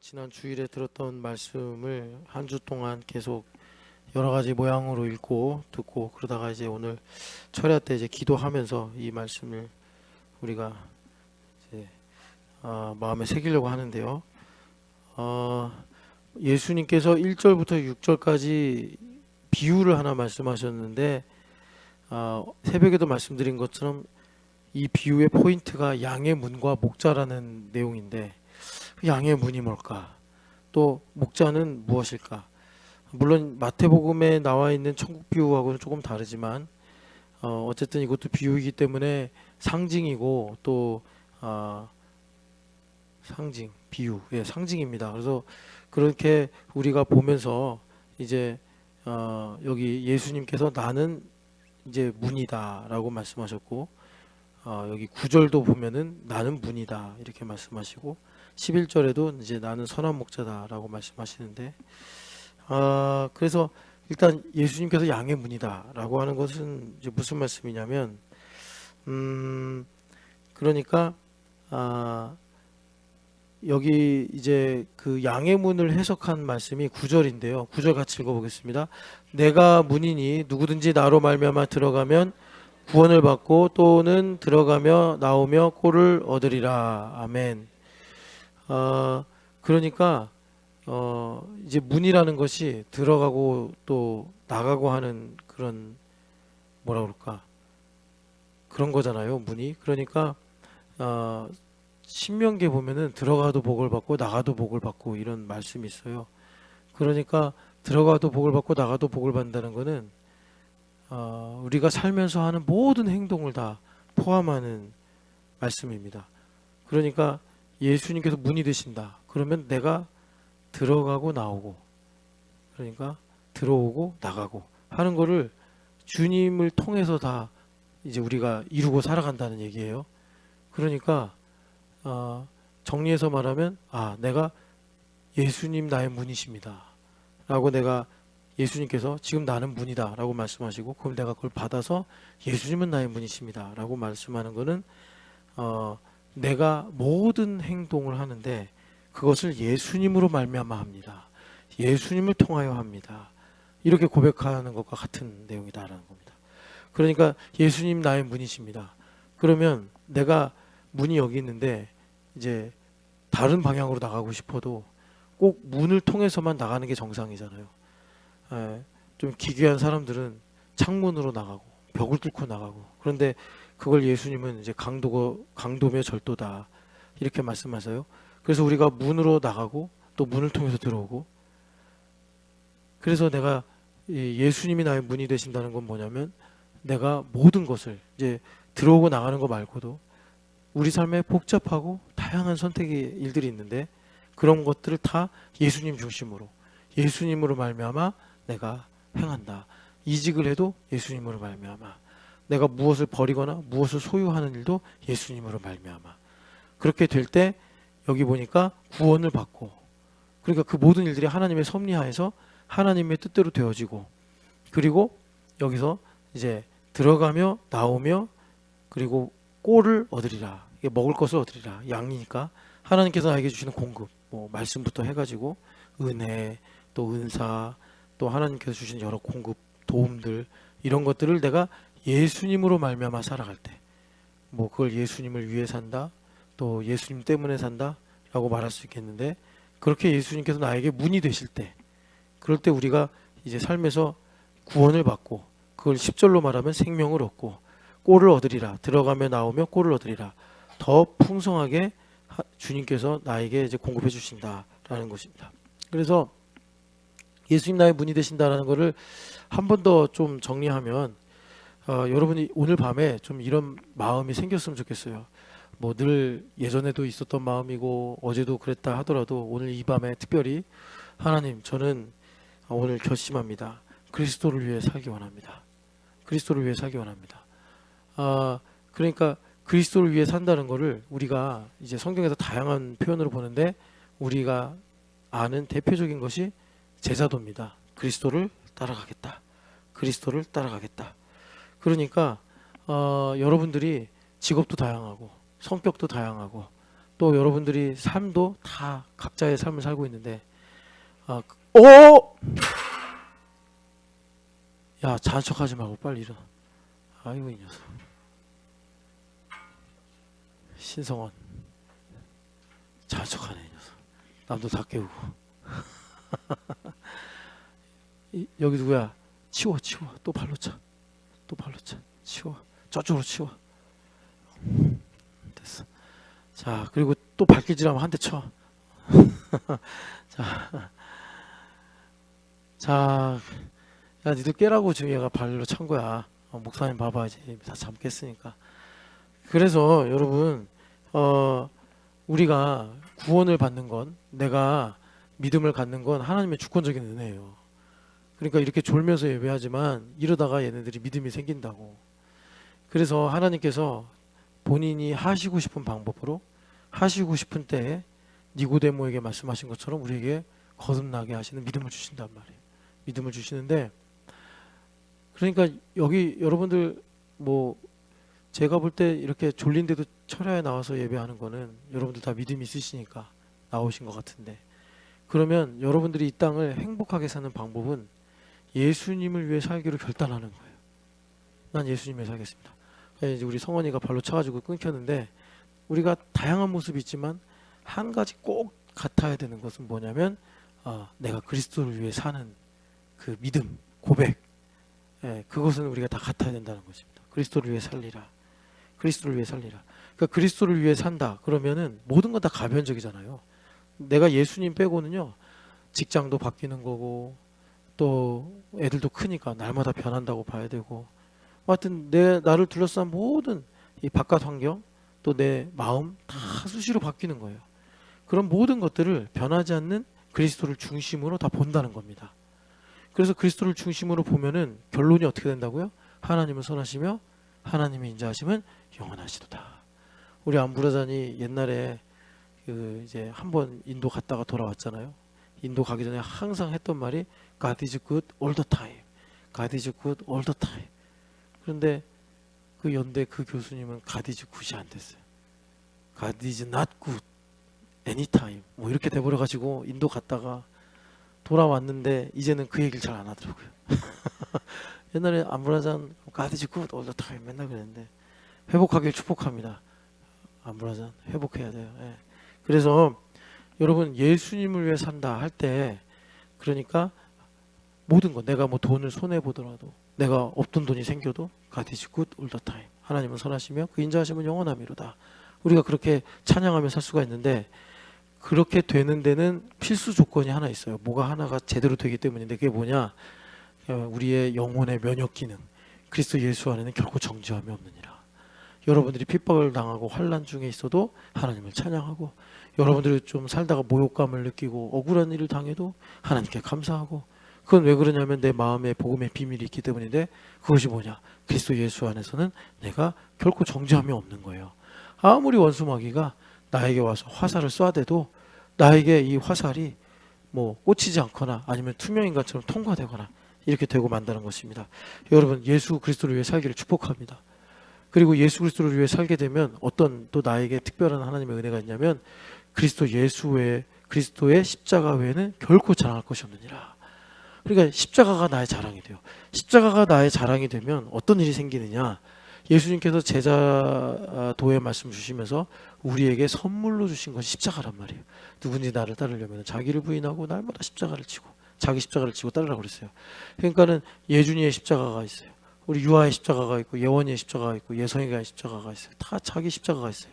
지난 주일에 들었던 말씀을 한 주 동안 계속 여러 가지 모양으로 읽고 듣고 그러다가 이제 오늘 철야 때 이제 기도하면서 이 말씀을 우리가 이제 마음에 새기려고 하는데요. 예수님께서 1절부터 6절까지 비유를 하나 말씀하셨는데 새벽에도 말씀드린 것처럼 이 비유의 포인트가 양의 문과 목자라는 내용인데 양의 문이 뭘까? 또 목자는 무엇일까? 물론 마태복음에 나와 있는 천국 비유하고는 조금 다르지만 어쨌든 이것도 비유이기 때문에 상징이고 또 상징, 비유, 상징입니다. 그래서 그렇게 우리가 보면서 이제 여기 예수님께서 나는 이제 문이다라고 말씀하셨고 여기 9절도 보면은 나는 문이다 이렇게 말씀하시고 11절에도 이제 나는 선한 목자다라고 말씀하시는데 그래서 일단 예수님께서 양의 문이다라고 하는 것은 이제 무슨 말씀이냐면 그러니까 여기 이제 그 양의 문을 해석한 말씀이 9절인데요. 9절 같이 읽어보겠습니다. 내가 문이니 누구든지 나로 말미암아 들어가면 구원을 받고 또는 들어가며 나오며 꼴을 얻으리라. 아멘. 그러니까 이제 문이라는 것이 들어가고 또 나가고 하는 그런 뭐라 그럴까 그런 거잖아요. 문이. 그러니까 신명기에 보면은 들어가도 복을 받고 나가도 복을 받고 이런 말씀이 있어요. 그러니까 들어가도 복을 받고 나가도 복을 받는다는 거는 우리가 살면서 하는 모든 행동을 다 포함하는 말씀입니다. 그러니까 예수님께서 문이 되신다. 그러면 내가 들어가고 나오고 그러니까 들어오고 나가고 하는 거를 주님을 통해서 다 이제 우리가 이루고 살아간다는 얘기예요. 그러니까 정리해서 말하면 내가 예수님 나의 문이십니다 라고 내가 예수님께서 지금 나는 문이다 라고 말씀하시고 그럼 내가 그걸 받아서 예수님은 나의 문이십니다 라고 말씀하는 거는 내가 모든 행동을 하는데 그것을 예수님으로 말미암아 합니다. 예수님을 통하여 합니다. 이렇게 고백하는 것과 같은 내용이다라는 겁니다. 그러니까 예수님 나의 문이십니다. 그러면 내가 문이 여기 있는데 이제 다른 방향으로 나가고 싶어도 꼭 문을 통해서만 나가는 게 정상이잖아요. 좀 기괴한 사람들은 창문으로 나가고 벽을 뚫고 나가고 그런데 그걸 예수님은 이제 강도며 절도다 이렇게 말씀하세요. 그래서 우리가 문으로 나가고 또 문을 통해서 들어오고 그래서 내가 예수님이 나의 문이 되신다는 건 뭐냐면 내가 모든 것을 이제 들어오고 나가는 거 말고도 우리 삶에 복잡하고 다양한 선택의 일들이 있는데 그런 것들을 다 예수님 중심으로 예수님으로 말미암아 내가 행한다. 이직을 해도 예수님으로 말미암아 내가 무엇을 버리거나 무엇을 소유하는 일도 예수님으로 말미암아 그렇게 될 때 여기 보니까 구원을 받고 그러니까 그 모든 일들이 하나님의 섭리하에서 하나님의 뜻대로 되어지고 그리고 여기서 이제 들어가며 나오며 그리고 꼴을 얻으리라. 이게 먹을 것을 얻으리라. 양이니까 하나님께서 나에게 주시는 공급 뭐 말씀부터 해가지고 은혜 또 은사 또 하나님께서 주신 여러 공급 도움들 이런 것들을 내가 예수님으로 말미암아 살아갈 때 뭐 그걸 예수님을 위해 산다 또 예수님 때문에 산다 라고 말할 수 있겠는데 그렇게 예수님께서 나에게 문이 되실 때 그럴 때 우리가 이제 삶에서 구원을 받고 그걸 10절로 말하면 생명을 얻고 꼴을 얻으리라. 들어가며 나오며 꼴을 얻으리라. 더 풍성하게 주님께서 나에게 이제 공급해 주신다라는 것입니다. 그래서 예수님 나의 문이 되신다라는 것을 한 번 더 좀 정리하면 여러분이 오늘 밤에 좀 이런 마음이 생겼으면 좋겠어요. 뭐 늘 예전에도 있었던 마음이고 어제도 그랬다 하더라도 오늘 이 밤에 특별히 하나님 저는 오늘 결심합니다. 그리스도를 위해 살기 원합니다. 그리스도를 위해 살기 원합니다. 그러니까 그리스도를 위해 산다는 것을 우리가 이제 성경에서 다양한 표현으로 보는데 우리가 아는 대표적인 것이 제자도입니다. 그리스도를 따라가겠다. 그리스도를 따라가겠다. 그러니까 여러분들이 직업도 다양하고 성격도 다양하고 또 여러분들이 삶도 다 각자의 삶을 살고 있는데 오! 야, 자는 척하지 말고 빨리 일어나. 아이고 이 녀석. 신성원 자는 척하네 이 녀석. 남도 다 깨우고. 여기 누구야? 치워. 또 발로 차. 치워. 저쪽으로 치워. 됐어. 자, 그리고 또 발길질하면 한 대 쳐. 자, 야, 니들 깨라고 지금 얘가 발로 찬 거야. 목사님 봐봐, 이제 다 잠깼으니까. 그래서 여러분, 우리가 구원을 받는 건, 내가 믿음을 갖는 건 하나님의 주권적인 은혜예요. 그러니까 이렇게 졸면서 예배하지만 이러다가 얘네들이 믿음이 생긴다고. 그래서 하나님께서 본인이 하시고 싶은 방법으로 하시고 싶은 때에 니고데모에게 말씀하신 것처럼 우리에게 거듭나게 하시는 믿음을 주신단 말이에요. 믿음을 주시는데, 그러니까 여기 여러분들 뭐 제가 볼 때 이렇게 졸린데도 철야에 나와서 예배하는 거는 여러분들 다 믿음이 있으시니까 나오신 것 같은데, 그러면 여러분들이 이 땅을 행복하게 사는 방법은 예수님을 위해 살기로 결단하는 거예요. 난 예수님 위해 살겠습니다. 이제 우리 성원이가 발로 차가지고 끊겼는데, 우리가 다양한 모습이 있지만 한 가지 꼭 같아야 되는 것은 뭐냐면 내가 그리스도를 위해 사는 그 믿음, 고백, 그것은 우리가 다 같아야 된다는 것입니다. 그리스도를 위해 살리라. 그리스도를 위해 살리라. 그러니까 그리스도를 위해 산다 그러면은 모든 건 다 가변적이잖아요. 내가 예수님 빼고는요, 직장도 바뀌는 거고 또 애들도 크니까 날마다 변한다고 봐야 되고, 하여튼 나를 둘러싼 모든 이 바깥 환경 또 내 마음 다 수시로 바뀌는 거예요. 그런 모든 것들을 변하지 않는 그리스도를 중심으로 다 본다는 겁니다. 그래서 그리스도를 중심으로 보면은 결론이 어떻게 된다고요? 하나님은 선하시며 하나님의 인자하심은 영원하시도다. 우리 안부라잔이 옛날에 이제 한번 인도 갔다가 돌아왔잖아요. 인도 가기 전에 항상 했던 말이 God is good all the time. God is good all the time. 그런데 그 연대 그 교수님은 God is good이 안 됐어요. God is not good anytime. 뭐 이렇게 돼버려가지고 인도 갔다가 돌아왔는데 이제는 그 얘기를 잘 안 하더라고요. 옛날에 안부라잔 God is good all the time 맨날 그랬는데, 회복하길 축복합니다. 안부라잔 회복해야 돼요. 예. 그래서 여러분, 예수님을 위해 산다 할 때, 그러니까 모든 거, 내가 뭐 돈을 손해 보더라도, 내가 없던 돈이 생겨도 God is good all the time. 하나님은 선하시며 그 인자하심은 영원함이로다. 우리가 그렇게 찬양하며 살 수가 있는데, 그렇게 되는 데는 필수 조건이 하나 있어요. 뭐가 하나가 제대로 되기 때문인데, 그게 뭐냐? 우리의 영혼의 면역 기능, 그리스도 예수 안에는 결코 정죄함이 없느니라. 여러분들이 핍박을 당하고 환난 중에 있어도 하나님을 찬양하고, 여러분들이 좀 살다가 모욕감을 느끼고 억울한 일을 당해도 하나님께 감사하고, 그건 왜 그러냐면 내 마음에 복음의 비밀이 있기 때문인데, 그것이 뭐냐? 그리스도 예수 안에서는 내가 결코 정죄함이 없는 거예요. 아무리 원수 마귀가 나에게 와서 화살을 쏴대도 나에게 이 화살이 뭐 꽂히지 않거나 아니면 투명인간처럼 통과되거나 이렇게 되고 만다는 것입니다. 여러분, 예수 그리스도를 위해 살기를 축복합니다. 그리고 예수 그리스도를 위해 살게 되면 어떤 또 나에게 특별한 하나님의 은혜가 있냐면, 그리스도 예수 외에, 그리스도의 십자가 외에는 결코 자랑할 것이 없느니라. 그러니까 십자가가 나의 자랑이 돼요. 십자가가 나의 자랑이 되면 어떤 일이 생기느냐? 예수님께서 제자도의 말씀 주시면서 우리에게 선물로 주신 것이 십자가란 말이에요. 누군지 나를 따르려면 자기를 부인하고 날마다 십자가를 지고, 자기 십자가를 지고 따르라고 그랬어요. 그러니까는 예준이의 십자가가 있어요. 우리 유아의 십자가가 있고, 예원이의 십자가가 있고, 예성이의 십자가가 있어요. 다 자기 십자가가 있어요.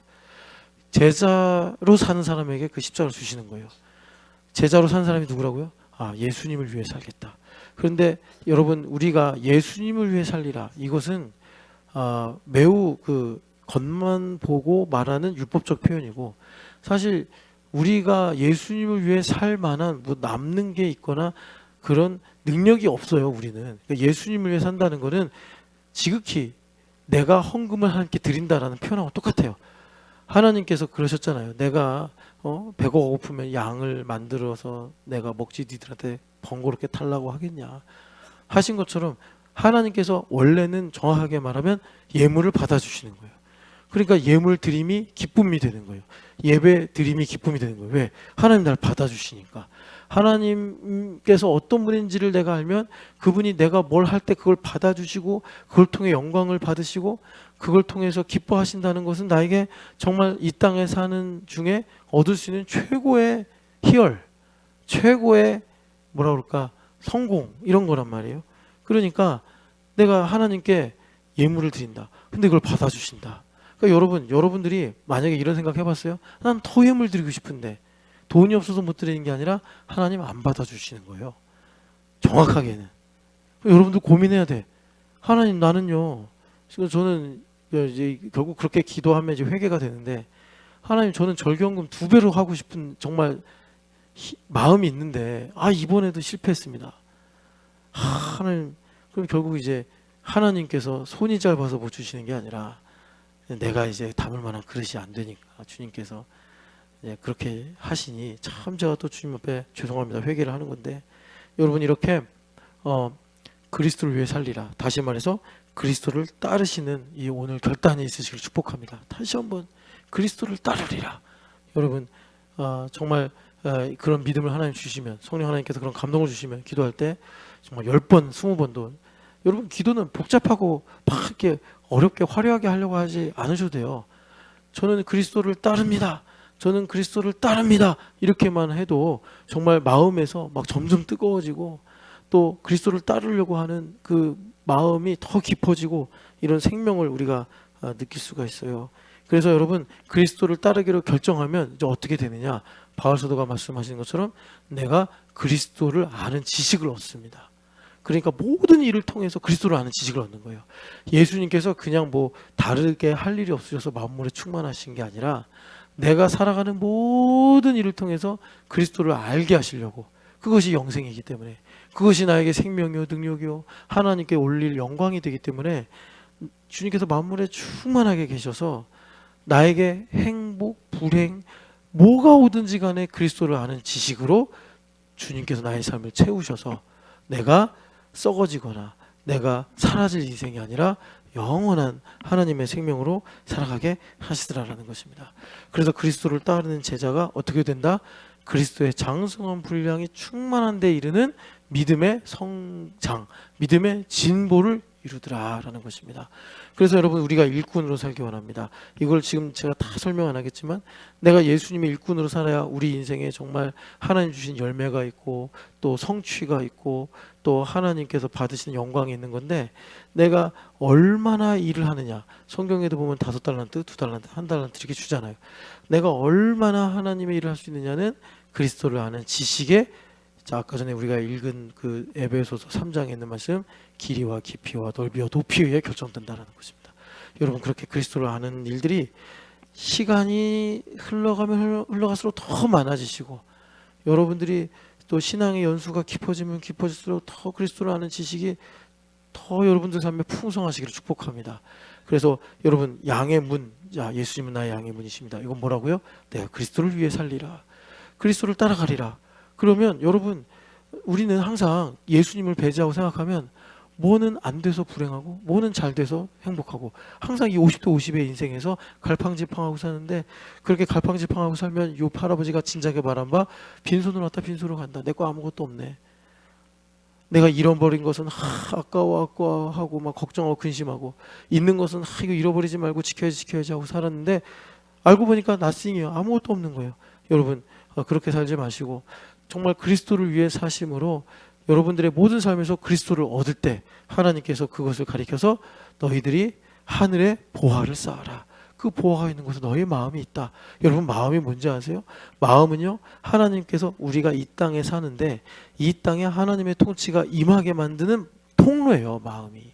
제자로 사는 사람에게 그 십자가를 주시는 거예요. 제자로 사는 사람이 누구라고요? 예수님을 위해 살겠다. 그런데 여러분, 우리가 예수님을 위해 살리라, 이것은 매우 그 겉만 보고 말하는 율법적 표현이고, 사실 우리가 예수님을 위해 살 만한 뭐 남는 게 있거나 그런 능력이 없어요. 우리는. 그러니까 예수님을 위해 산다는 거는 지극히 내가 헌금을 하나님께 드린다라는 표현하고 똑같아요. 하나님께서 그러셨잖아요. 내가 배가 고프면 양을 만들어서 내가 먹지 니들한테 번거롭게 달라고 하겠냐 하신 것처럼, 하나님께서 원래는 정확하게 말하면 예물을 받아주시는 거예요. 그러니까 예물 드림이 기쁨이 되는 거예요. 예배 드림이 기쁨이 되는 거예요. 왜? 하나님 날 받아주시니까. 하나님께서 어떤 분인지를 내가 알면 그분이 내가 뭘 할 때 그걸 받아주시고 그걸 통해 영광을 받으시고 그걸 통해서 기뻐하신다는 것은 나에게 정말 이 땅에 사는 중에 얻을 수 있는 최고의 희열, 최고의 뭐라 그럴까 성공 이런 거란 말이에요. 그러니까 내가 하나님께 예물을 드린다. 근데 그걸 받아주신다. 그러니까 여러분들이 만약에 이런 생각 해봤어요? 난 더 예물 드리고 싶은데 돈이 없어서 못 드리는 게 아니라 하나님 안 받아주시는 거예요. 정확하게는. 여러분들 고민해야 돼. 하나님 나는요. 지금 저는 이제 결국 그렇게 기도하면 이제 회개가 되는데 하나님 저는 절경금 2배로 하고 싶은 정말 마음이 있는데 이번에도 실패했습니다. 하나님 그럼 결국 이제 하나님께서 손이 짧아서 못 주시는 게 아니라 내가 이제 담을 만한 그릇이 안 되니까 주님께서 그렇게 하시니 참 제가 또 주님 앞에 죄송합니다 회개를 하는 건데 여러분 이렇게 그리스도를 위해 살리라. 다시 말해서 그리스도를 따르시는 이 오늘 결단이 있으시길 축복합니다. 다시 한번 그리스도를 따르리라. 여러분 정말 그런 믿음을 하나님 주시면 성령 하나님께서 그런 감동을 주시면 기도할 때 정말 10번 20번도 여러분 기도는 복잡하고 막 이렇게 어렵게 화려하게 하려고 하지 않으셔도 돼요. 저는 그리스도를 따릅니다. 저는 그리스도를 따릅니다. 이렇게만 해도 정말 마음에서 막 점점 뜨거워지고 또 그리스도를 따르려고 하는 그 마음이 더 깊어지고 이런 생명을 우리가 느낄 수가 있어요. 그래서 여러분 그리스도를 따르기로 결정하면 이제 어떻게 되느냐? 바울 사도가 말씀하신 것처럼 내가 그리스도를 아는 지식을 얻습니다. 그러니까 모든 일을 통해서 그리스도를 아는 지식을 얻는 거예요. 예수님께서 그냥 뭐 다르게 할 일이 없으셔서 만물에 충만하신 게 아니라 내가 살아가는 모든 일을 통해서 그리스도를 알게 하시려고 그것이 영생이기 때문에 그것이 나에게 생명이요 능력이요 하나님께 올릴 영광이 되기 때문에 주님께서 만물에 충만하게 계셔서 나에게 행복, 불행 뭐가 오든지 간에 그리스도를 아는 지식으로 주님께서 나의 삶을 채우셔서 내가 썩어지거나 내가 사라질 인생이 아니라 영원한 하나님의 생명으로 살아가게 하시더라라는 것입니다. 그래서 그리스도를 따르는 제자가 어떻게 된다? 그리스도의 장성한 분량이 충만한 데 이르는 믿음의 성장, 믿음의 진보를 이루더라라는 것입니다. 그래서 여러분 우리가 일꾼으로 살기 원합니다. 이걸 지금 제가 다 설명 안 하겠지만 내가 예수님의 일꾼으로 살아야 우리 인생에 정말 하나님 주신 열매가 있고 또 성취가 있고 또 하나님께서 받으시는 영광이 있는 건데 내가 얼마나 일을 하느냐. 성경에도 보면 5달란트, 2달란트, 1달란트 이렇게 주잖아요. 내가 얼마나 하나님의 일을 할 수 있느냐는 그리스도를 아는 지식에 자 아까 전에 우리가 읽은 그 에베소서 3장에 있는 말씀 길이와 깊이와 넓이와 높이에 결정된다는 것입니다. 여러분 그렇게 그리스도를 아는 일들이 시간이 흘러가면 흘러갈수록 더 많아지시고 여러분들이 또 신앙의 연수가 깊어지면 깊어질수록 더 그리스도를 아는 지식이 더 여러분들 삶에 풍성하시기를 축복합니다. 그래서 여러분 양의 문, 자 예수님은 나의 양의 문이십니다. 이건 뭐라고요? 내가 그리스도를 위해 살리라. 그리스도를 따라가리라. 그러면 여러분 우리는 항상 예수님을 배제하고 생각하면 뭐는 안 돼서 불행하고 뭐는 잘 돼서 행복하고 항상 이 50대 50의 인생에서 갈팡질팡하고 사는데 그렇게 갈팡질팡하고 살면 요 할아버지가 진작에 말한 바 빈손으로 왔다 빈손으로 간다. 내 거 아무것도 없네. 내가 잃어버린 것은 아까워 하고 막 걱정하고 근심하고 있는 것은 이거 잃어버리지 말고 지켜야지 하고 살았는데 알고 보니까 낫싱이에요. 아무것도 없는 거예요. 여러분 그렇게 살지 마시고 정말 그리스도를 위해 사심으로 여러분들의 모든 삶에서 그리스도를 얻을 때 하나님께서 그것을 가리켜서 너희들이 하늘에 보화를 쌓아라. 그 보화가 있는 곳에 너희 마음이 있다. 여러분 마음이 뭔지 아세요? 마음은요 하나님께서 우리가 이 땅에 사는데 이 땅에 하나님의 통치가 임하게 만드는 통로예요. 마음이.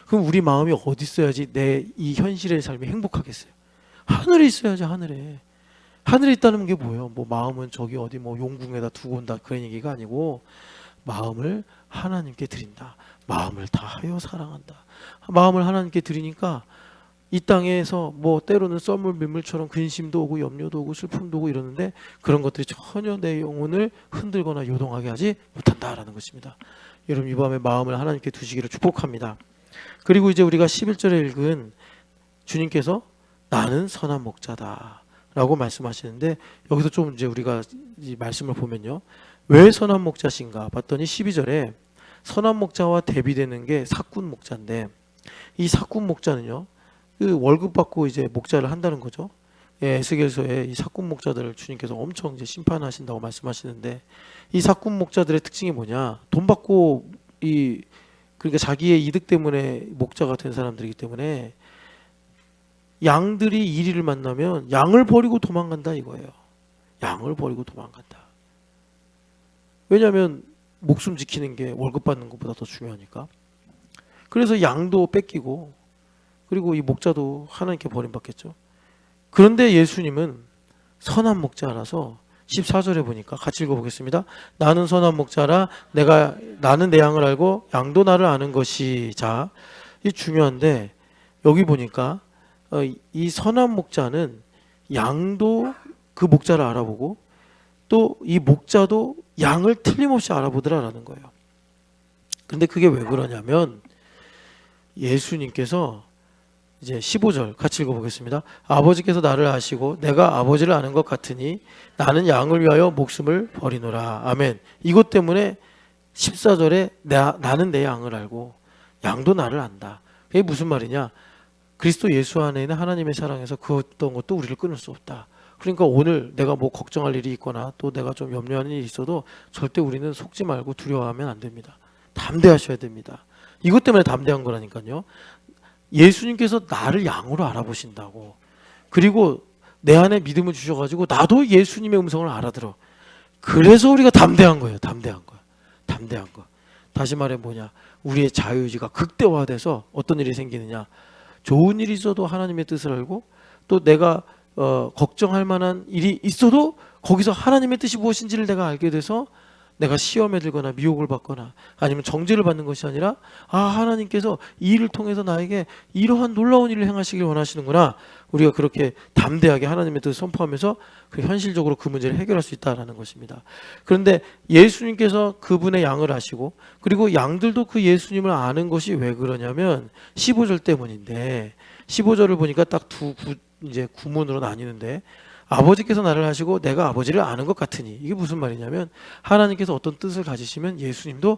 그럼 우리 마음이 어디 있어야지 내 이 현실의 삶이 행복하겠어요? 하늘에 있어야지. 하늘에 있다는 게 뭐예요? 뭐 마음은 저기 어디 뭐 용궁에다 두고 온다 그런 얘기가 아니고 마음을 하나님께 드린다. 마음을 다하여 사랑한다. 마음을 하나님께 드리니까 이 땅에서 뭐 때로는 썰물 민물처럼 근심도 오고 염려도 오고 슬픔도 오고 이러는데 그런 것들이 전혀 내 영혼을 흔들거나 요동하게 하지 못한다라는 것입니다. 여러분 이 밤에 마음을 하나님께 두시기를 축복합니다. 그리고 이제 우리가 11절에 읽은 주님께서 나는 선한 목자다 라고 말씀하시는데, 여기서 좀 이제 우리가 이 말씀을 보면요, 왜 선한 목자신가 봤더니 12절에 선한 목자와 대비되는 게 사꾼 목자인데, 이 사꾼 목자는요, 그 월급 받고 이제 목자를 한다는 거죠. 예, 에스겔서에 이 사꾼 목자들을 주님께서 엄청 이제 심판하신다고 말씀하시는데, 이 사꾼 목자들의 특징이 뭐냐? 돈 받고 그러니까 자기의 이득 때문에 목자가 된 사람들이기 때문에 양들이 이리를 만나면 양을 버리고 도망간다 이거예요. 양을 버리고 도망간다. 왜냐하면 목숨 지키는 게 월급 받는 것보다 더 중요하니까. 그래서 양도 뺏기고, 그리고 이 목자도 하나님께 버림받겠죠. 그런데 예수님은 선한 목자라서 14절에 보니까 같이 읽어보겠습니다. 나는 선한 목자라 나는 내 양을 알고 양도 나를 아는 것이. 자, 이 중요한데, 여기 보니까 이 선한 목자는 양도 그 목자를 알아보고, 또 이 목자도 양을 틀림없이 알아보더라라는 거예요. 근데 그게 왜 그러냐면, 예수님께서 이제 15절 같이 읽어보겠습니다. 아버지께서 나를 아시고 내가 아버지를 아는 것 같으니 나는 양을 위하여 목숨을 버리노라. 아멘. 이것 때문에 14절에 나는 내 양을 알고 양도 나를 안다. 그게 무슨 말이냐? 그리스도 예수 안에 있는 하나님의 사랑에서 그 어떤 것도 우리를 끊을 수 없다. 그러니까 오늘 내가 뭐 걱정할 일이 있거나 또 내가 좀 염려하는 일이 있어도 절대 우리는 속지 말고 두려워하면 안 됩니다. 담대하셔야 됩니다. 이것 때문에 담대한 거라니까요. 예수님께서 나를 양으로 알아보신다고. 그리고 내 안에 믿음을 주셔가지고 나도 예수님의 음성을 알아들어. 그래서 우리가 담대한 거예요. 담대한 거. 담대한 거. 다시 말해 뭐냐? 우리의 자유의지가 극대화돼서 어떤 일이 생기느냐? 좋은 일이 있어도 하나님의 뜻을 알고, 또 내가 걱정할 만한 일이 있어도 거기서 하나님의 뜻이 무엇인지를 내가 알게 돼서 내가 시험에 들거나 미혹을 받거나 아니면 정죄를 받는 것이 아니라, 하나님께서 이 일을 통해서 나에게 이러한 놀라운 일을 행하시길 원하시는구나. 우리가 그렇게 담대하게 하나님의 뜻을 선포하면서 현실적으로 그 문제를 해결할 수 있다는 것입니다. 그런데 예수님께서 그분의 양을 아시고, 그리고 양들도 그 예수님을 아는 것이 왜 그러냐면 15절 때문인데, 15절을 보니까 딱 이제 구문으로 나뉘는데, 아버지께서 나를 아시고 내가 아버지를 아는 것 같으니, 이게 무슨 말이냐면 하나님께서 어떤 뜻을 가지시면 예수님도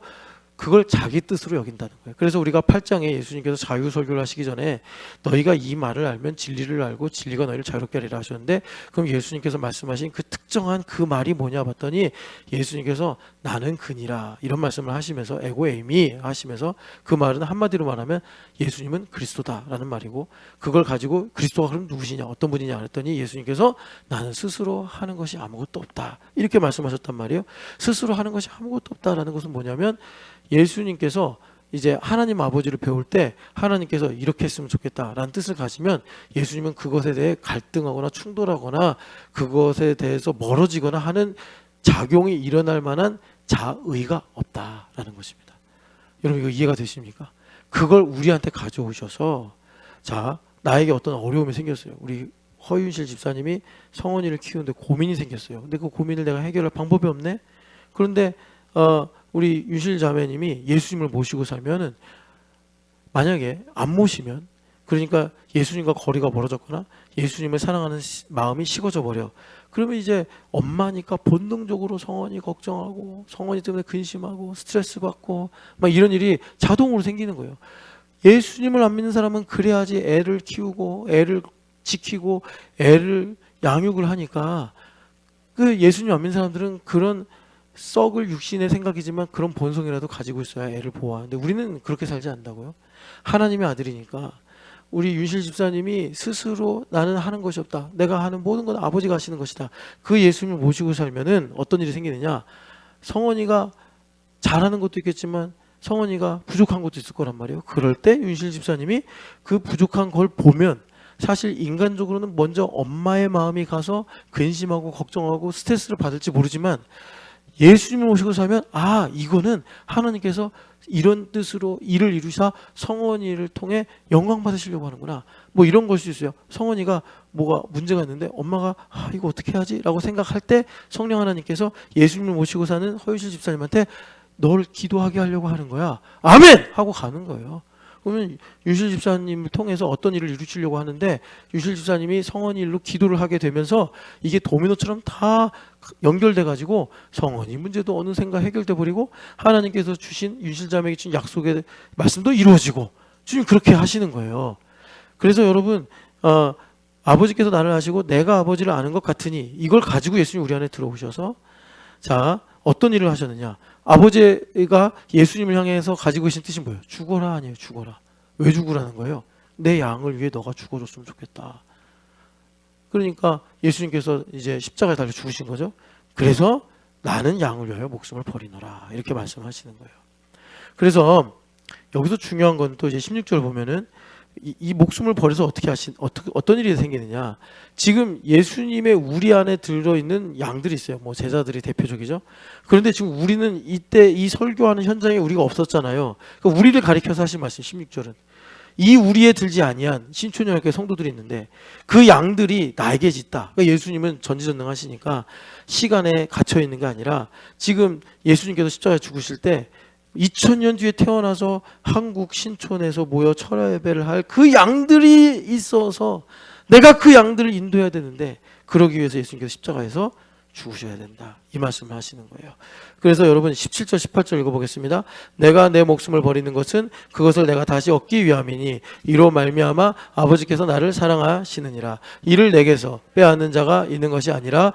그걸 자기 뜻으로 여긴다는 거예요. 그래서 우리가 8장에 예수님께서 자유설교를 하시기 전에 너희가 이 말을 알면 진리를 알고 진리가 너희를 자유롭게 하리라 하셨는데, 그럼 예수님께서 말씀하신 그 특정한 그 말이 뭐냐 봤더니 예수님께서 나는 그니라 이런 말씀을 하시면서 에고 에이미 하시면서, 그 말은 한마디로 말하면 예수님은 그리스도다라는 말이고, 그걸 가지고 그리스도가 그럼 누구시냐, 어떤 분이냐 그랬더니 예수님께서 나는 스스로 하는 것이 아무것도 없다 이렇게 말씀하셨단 말이에요. 스스로 하는 것이 아무것도 없다라는 것은 뭐냐면, 예수님께서 이제 하나님 아버지를 배울 때 하나님께서 이렇게 했으면 좋겠다라는 뜻을 가지면 예수님은 그것에 대해 갈등하거나 충돌하거나 그것에 대해서 멀어지거나 하는 작용이 일어날 만한 자의가 없다라는 것입니다. 여러분 이거 이해가 되십니까? 그걸 우리한테 가져오셔서, 자, 나에게 어떤 어려움이 생겼어요. 우리 허윤실 집사님이 성원이를 키우는데 고민이 생겼어요. 근데 그 고민을 내가 해결할 방법이 없네. 그런데 우리 윤실 자매님이 예수님을 모시고 살면은, 만약에 안 모시면, 그러니까 예수님과 거리가 멀어졌거나 예수님을 사랑하는 마음이 식어져 버려. 그러면 이제 엄마니까 본능적으로 성원이 걱정하고 성원이 때문에 근심하고 스트레스 받고 막 이런 일이 자동으로 생기는 거예요. 예수님을 안 믿는 사람은 그래야지 애를 키우고 애를 지키고 애를 양육을 하니까, 그 예수님 안 믿는 사람들은 그런 썩을 육신의 생각이지만 그런 본성이라도 가지고 있어야 애를 보호하는데, 우리는 그렇게 살지 않는다고요. 하나님의 아들이니까. 우리 윤실 집사님이 스스로 나는 하는 것이 없다, 내가 하는 모든 건 아버지가 하시는 것이다, 그 예수님을 모시고 살면은 어떤 일이 생기느냐, 성원이가 잘하는 것도 있겠지만 성원이가 부족한 것도 있을 거란 말이에요. 그럴 때 윤실 집사님이 그 부족한 걸 보면, 사실 인간적으로는 먼저 엄마의 마음이 가서 근심하고 걱정하고 스트레스를 받을지 모르지만, 예수님을 모시고 살면 이거는 하나님께서 이런 뜻으로 일을 이루사 성원이를 통해 영광 받으시려고 하는구나, 뭐 이런 걸 수 있어요. 성원이가 뭐가 문제가 있는데 엄마가 이거 어떻게 하지? 라고 생각할 때 성령 하나님께서 예수님을 모시고 사는 허유실 집사님한테 널 기도하게 하려고 하는 거야, 아멘! 하고 가는 거예요. 그러면 유실 집사님을 통해서 어떤 일을 이루시려고 하는데 유실 집사님이 성언 일로 기도를 하게 되면서 이게 도미노처럼 다 연결돼 가지고 성언이 문제도 어느샌가 해결돼 버리고 하나님께서 주신 유실 자매에게 주신 약속의 말씀도 이루어지고 주님 그렇게 하시는 거예요. 그래서 여러분 아버지께서 나를 아시고 내가 아버지를 아는 것 같으니 이걸 가지고 예수님 우리 안에 들어오셔서 자 어떤 일을 하셨느냐. 아버지가 예수님을 향해서 가지고 계신 뜻이 뭐예요? 죽어라 아니에요. 죽어라. 왜 죽으라는 거예요? 내 양을 위해 너가 죽어줬으면 좋겠다. 그러니까 예수님께서 이제 십자가에 달려 죽으신 거죠. 그래서 나는 양을 위하여 목숨을 버리노라 이렇게 말씀하시는 거예요. 그래서 여기서 중요한 건 또 이제 16절 보면은 이 목숨을 버려서 어떤 일이 생기느냐. 지금 예수님의 우리 안에 들어있는 양들이 있어요. 뭐 제자들이 대표적이죠. 그런데 지금 우리는 이때 이 설교하는 현장에 우리가 없었잖아요. 그러니까 우리를 가리켜서 하신 말씀 16절은 이 우리에 들지 아니한 신촌영학교의 성도들이 있는데 그 양들이 나에게 짖다. 그러니까 예수님은 전지전능하시니까 시간에 갇혀 있는 게 아니라 지금 예수님께서 십자가에 죽으실 때 2000년 뒤에 태어나서 한국 신촌에서 모여 철야 예배를 할 그 양들이 있어서 내가 그 양들을 인도해야 되는데 그러기 위해서 예수님께서 십자가에서 죽으셔야 된다. 이 말씀을 하시는 거예요. 그래서 여러분 17절 18절 읽어보겠습니다. 내가 내 목숨을 버리는 것은 그것을 내가 다시 얻기 위함이니 이로 말미암아 아버지께서 나를 사랑하시느니라. 이를 내게서 빼앗는 자가 있는 것이 아니라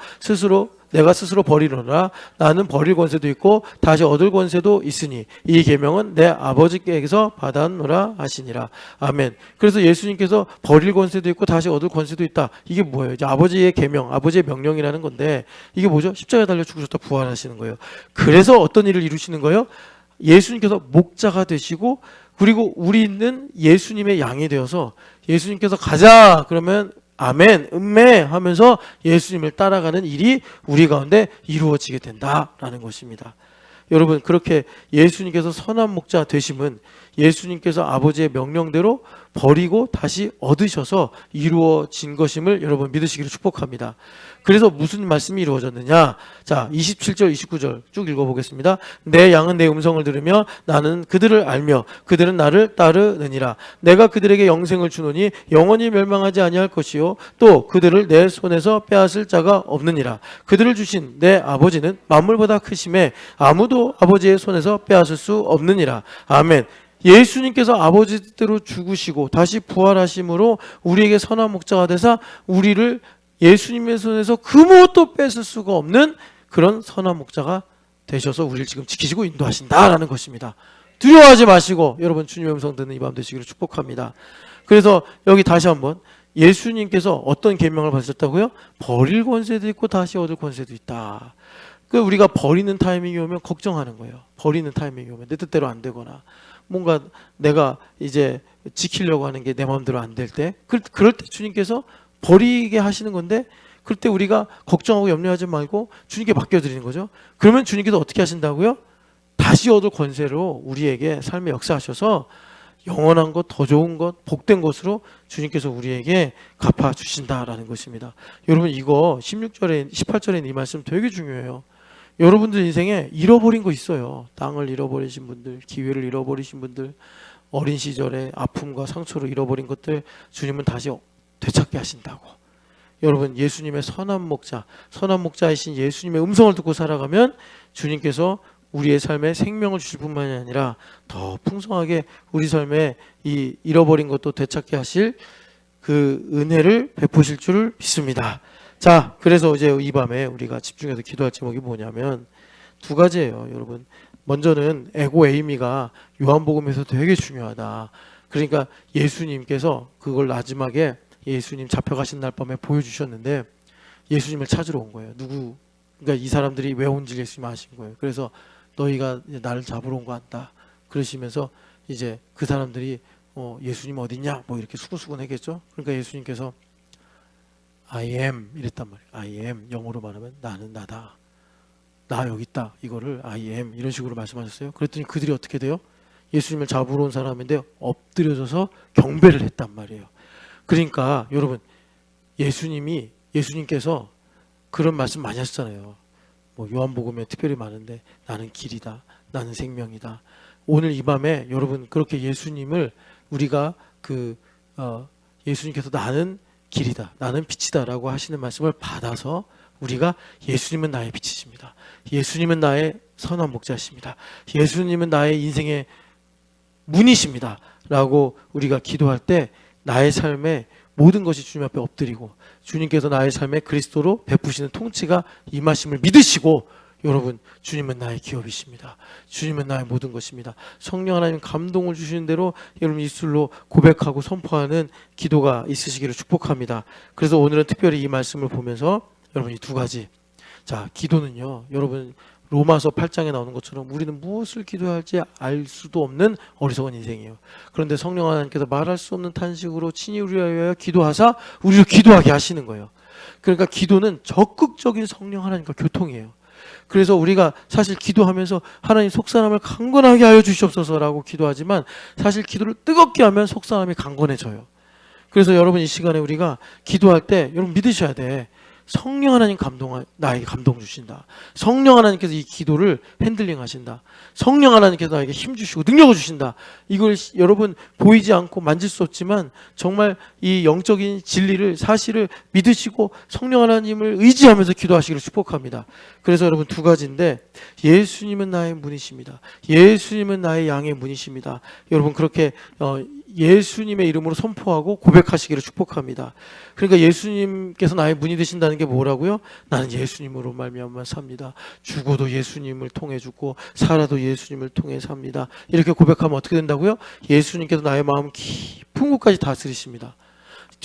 내가 스스로 버리노라. 나는 버릴 권세도 있고 다시 얻을 권세도 있으니 이 계명은 내 아버지께서 받았노라 하시니라. 아멘. 그래서 예수님께서 버릴 권세도 있고 다시 얻을 권세도 있다. 이게 뭐예요? 이제 아버지의 계명, 아버지의 명령이라는 건데 이게 뭐죠? 십자가에 달려 죽으셨다 부활하시는 거예요. 그래서 어떤 일을 이루시는 거예요? 예수님께서 목자가 되시고 그리고 우리는 예수님의 양이 되어서 예수님께서 가자 그러면 아멘, 음메 하면서 예수님을 따라가는 일이 우리 가운데 이루어지게 된다라는 것입니다. 여러분 그렇게 예수님께서 선한 목자 되심은 예수님께서 아버지의 명령대로 버리고 다시 얻으셔서 이루어진 것임을 여러분 믿으시기를 축복합니다. 그래서 무슨 말씀이 이루어졌느냐. 자 27절 29절 쭉 읽어보겠습니다. 내 양은 내 음성을 들으며 나는 그들을 알며 그들은 나를 따르느니라. 내가 그들에게 영생을 주노니 영원히 멸망하지 아니할 것이요 또 그들을 내 손에서 빼앗을 자가 없느니라. 그들을 주신 내 아버지는 만물보다 크심에 아무도 아버지의 손에서 빼앗을 수 없느니라. 아멘. 예수님께서 아버지대로 죽으시고 다시 부활하심으로 우리에게 선한 목자가 되사 우리를 예수님의 손에서 그 무엇도 뺏을 수가 없는 그런 선한 목자가 되셔서 우리를 지금 지키시고 인도하신다라는 것입니다. 두려워하지 마시고 여러분 주님의 음성 듣는 이 밤 되시기를 축복합니다. 그래서 여기 다시 한번 예수님께서 어떤 계명을 받으셨다고요? 버릴 권세도 있고 다시 얻을 권세도 있다. 우리가 버리는 타이밍이 오면 걱정하는 거예요. 버리는 타이밍이 오면 내 뜻대로 안 되거나 뭔가 내가 이제 지키려고 하는 게 내 마음대로 안 될 때 그럴 때 주님께서 버리게 하시는 건데 그럴 때 우리가 걱정하고 염려하지 말고 주님께 맡겨드리는 거죠. 그러면 주님께서 어떻게 하신다고요? 다시 얻을 권세로 우리에게 삶에 역사하셔서 영원한 것, 더 좋은 것, 복된 것으로 주님께서 우리에게 갚아주신다라는 것입니다. 여러분 이거 16절에 18절에 이 말씀 되게 중요해요. 여러분들 인생에 잃어버린 거 있어요. 땅을 잃어버리신 분들, 기회를 잃어버리신 분들, 어린 시절에 아픔과 상처로 잃어버린 것들 주님은 다시 되찾게 하신다고. 여러분 예수님의 선한 목자이신 예수님의 음성을 듣고 살아가면 주님께서 우리의 삶에 생명을 주실 뿐만이 아니라 더 풍성하게 우리 삶에 이 잃어버린 것도 되찾게 하실 그 은혜를 베푸실 줄 믿습니다. 자, 그래서 이제 이 밤에 우리가 집중해서 기도할 제목이 뭐냐면 두 가지예요, 여러분. 먼저는 에고 에이미가 요한복음에서 되게 중요하다. 그러니까 예수님께서 그걸 마지막에 예수님 잡혀가신 날 밤에 보여주셨는데 예수님을 찾으러 온 거예요. 그러니까 이 사람들이 왜 온지 예수님 아신 거예요. 그래서 너희가 나를 잡으러 온 거 안다. 그러시면서 이제 그 사람들이 예수님 어딨냐? 뭐 이렇게 수근수근 했겠죠. 그러니까 예수님께서 I am 이랬단 말이에요. I am 영어로 말하면 나는 나다. 나 여기 있다. 이거를 I am 이런 식으로 말씀하셨어요. 그랬더니 그들이 어떻게 돼요? 예수님을 잡으러 온 사람인데 엎드려져서 경배를 했단 말이에요. 그러니까 여러분 예수님께서 그런 말씀 많이 하셨잖아요. 뭐 요한복음에 특별히 많은데 나는 길이다. 나는 생명이다. 오늘 이 밤에 여러분 그렇게 예수님을 우리가 예수님께서 나는 길이다, 나는 빛이다라고 하시는 말씀을 받아서 우리가 예수님은 나의 빛이십니다. 예수님은 나의 선한 목자십니다. 예수님은 나의 인생의 문이십니다. 라고 우리가 기도할 때 나의 삶에 모든 것이 주님 앞에 엎드리고 주님께서 나의 삶에 그리스도로 베푸시는 통치가 임하심을 믿으시고 여러분 주님은 나의 기업이십니다. 주님은 나의 모든 것입니다. 성령 하나님 감동을 주시는 대로 여러분 입술로 고백하고 선포하는 기도가 있으시기를 축복합니다. 그래서 오늘은 특별히 이 말씀을 보면서 여러분 이 두 가지, 자 기도는요 여러분 로마서 8장에 나오는 것처럼 우리는 무엇을 기도해야 할지 알 수도 없는 어리석은 인생이에요. 그런데 성령 하나님께서 말할 수 없는 탄식으로 친히 우리를 위하여 기도하사 우리를 기도하게 하시는 거예요. 그러니까 기도는 적극적인 성령 하나님과 교통이에요. 그래서 우리가 사실 기도하면서 하나님 속사람을 강건하게 하여 주시옵소서라고 기도하지만 사실 기도를 뜨겁게 하면 속사람이 강건해져요. 그래서 여러분 이 시간에 우리가 기도할 때 여러분 믿으셔야 돼. 성령 하나님 나에게 감동 주신다. 성령 하나님께서 이 기도를 핸들링 하신다. 성령 하나님께서 나에게 힘 주시고 능력을 주신다. 이걸 여러분 보이지 않고 만질 수 없지만 정말 이 영적인 진리를 사실을 믿으시고 성령 하나님을 의지하면서 기도하시기를 축복합니다. 그래서 여러분 두 가지인데 예수님은 나의 문이십니다. 예수님은 나의 양의 문이십니다. 여러분 그렇게 예수님의 이름으로 선포하고 고백하시기를 축복합니다. 그러니까 예수님께서 나의 문이 되신다는 게 뭐라고요? 나는 예수님으로 말미암아 삽니다. 죽어도 예수님을 통해 죽고 살아도 예수님을 통해 삽니다. 이렇게 고백하면 어떻게 된다고요? 예수님께서 나의 마음 깊은 곳까지 다스리십니다.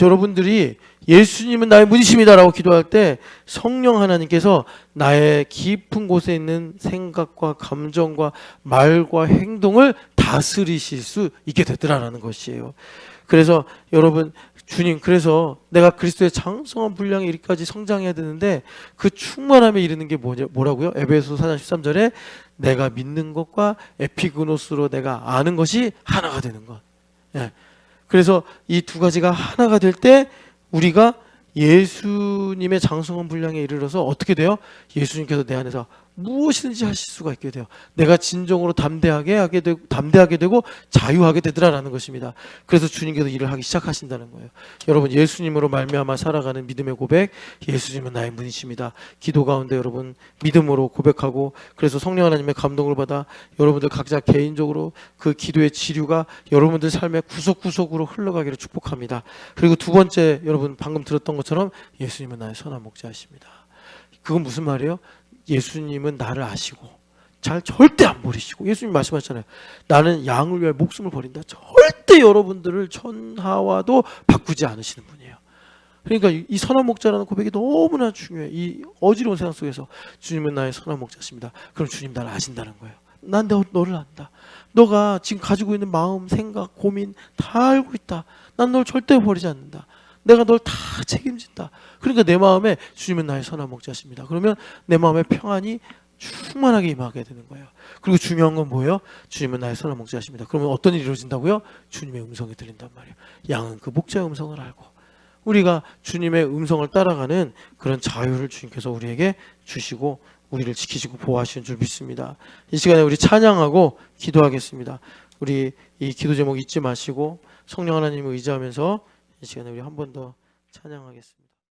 여러분들이 예수님은 나의 문이십니다 라고 기도할 때 성령 하나님께서 나의 깊은 곳에 있는 생각과 감정과 말과 행동을 다스리실 수 있게 되더라라는 것이에요. 그래서 여러분 주님, 그래서 내가 그리스도의 장성한 분량에 이르기까지 성장해야 되는데 그 충만함에 이르는 게 뭐라고요? 에베소서 4장 13절에 내가 믿는 것과 에피그노스로 내가 아는 것이 하나가 되는 것. 예. 그래서 이 두 가지가 하나가 될 때 우리가 예수님의 장성한 분량에 이르러서 어떻게 돼요? 예수님께서 내 안에서 무엇이든지 하실 수가 있게 돼요. 내가 진정으로 담대하게 되고 자유하게 되더라라는 것입니다. 그래서 주님께서 일을 하기 시작하신다는 거예요. 여러분 예수님으로 말미암아 살아가는 믿음의 고백, 예수님은 나의 문이십니다. 기도 가운데 여러분 믿음으로 고백하고 그래서 성령 하나님의 감동을 받아 여러분들 각자 개인적으로 그 기도의 지류가 여러분들 삶의 구석구석으로 흘러가기를 축복합니다. 그리고 두 번째 여러분 방금 들었던 것처럼 예수님은 나의 선한 목자이십니다. 그건 무슨 말이에요? 예수님은 나를 아시고 절대 안 버리시고 예수님 말씀하셨잖아요. 나는 양을 위하여 목숨을 버린다. 절대 여러분들을 천하와도 바꾸지 않으시는 분이에요. 그러니까 이 선한 목자라는 고백이 너무나 중요해요. 이 어지러운 세상 속에서 주님은 나의 선한 목자십니다. 그럼 주님 나를 아신다는 거예요. 난 너를 안다. 너가 지금 가지고 있는 마음, 생각, 고민 다 알고 있다. 난 널 절대 버리지 않는다. 내가 널 다 책임진다. 그러니까 내 마음에 주님은 나의 선한 목자십니다. 그러면 내 마음에 평안이 충만하게 임하게 되는 거예요. 그리고 중요한 건 뭐예요? 주님은 나의 선한 목자십니다. 그러면 어떤 일이 이루어진다고요? 주님의 음성이 들린단 말이에요. 양은 그 목자의 음성을 알고 우리가 주님의 음성을 따라가는 그런 자유를 주님께서 우리에게 주시고 우리를 지키시고 보호하시는 줄 믿습니다. 이 시간에 우리 찬양하고 기도하겠습니다. 우리 이 기도 제목 잊지 마시고 성령 하나님을 의지하면서 이 시간에 우리 한 번 더 찬양하겠습니다.